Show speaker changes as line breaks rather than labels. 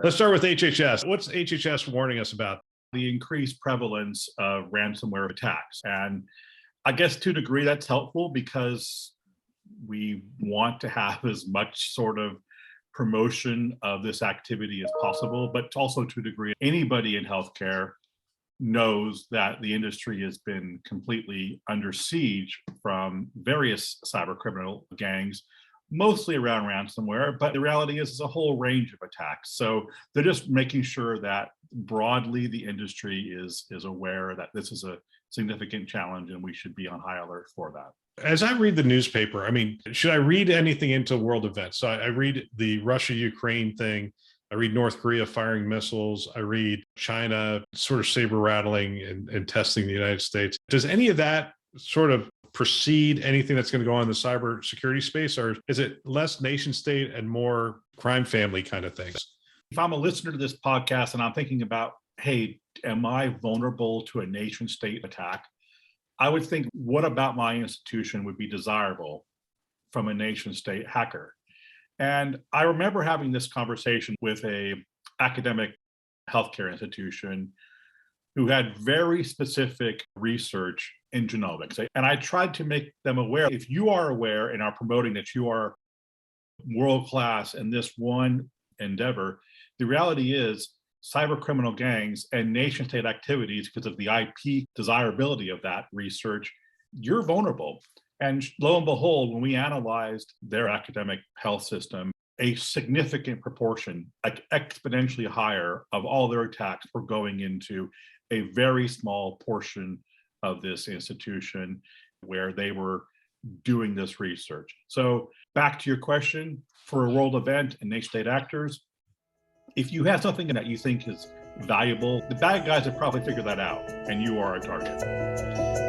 Let's start with HHS. What's HHS warning us about?
The increased prevalence of ransomware attacks. And I guess to a degree that's helpful because we want to have as much sort of promotion of this activity as possible, but also to a degree, anybody in healthcare knows that the industry has been completely under siege from various cyber criminal gangs, mostly around ransomware, but the reality is it's a whole range of attacks. So they're just making sure that broadly the industry is aware that this is a significant challenge and we should be on high alert for that.
As I read the newspaper, I mean, should I read anything into world events? So I read the Russia-Ukraine thing. I read North Korea firing missiles. I read China sort of saber rattling and testing the United States. Does any of that sort of precede anything that's going to go on in the cybersecurity space, or is it less nation state and more crime family kind of things?
If I'm a listener to this podcast and I'm thinking about, hey, am I vulnerable to a nation state attack? I would think, what about my institution would be desirable from a nation state hacker? And I remember having this conversation with a academic healthcare institution who had very specific research in genomics. And I tried to make them aware, if you are aware and are promoting that you are world-class in this one endeavor, the reality is cyber criminal gangs and nation state activities, because of the IP desirability of that research, you're vulnerable. And lo and behold, when we analyzed their academic health system, a significant proportion, like exponentially higher, of all their attacks were going into a very small portion of this institution where they were doing this research. So back to your question, for a world event and nation state actors, if you have something that you think is valuable, the bad guys have probably figured that out and you are a target.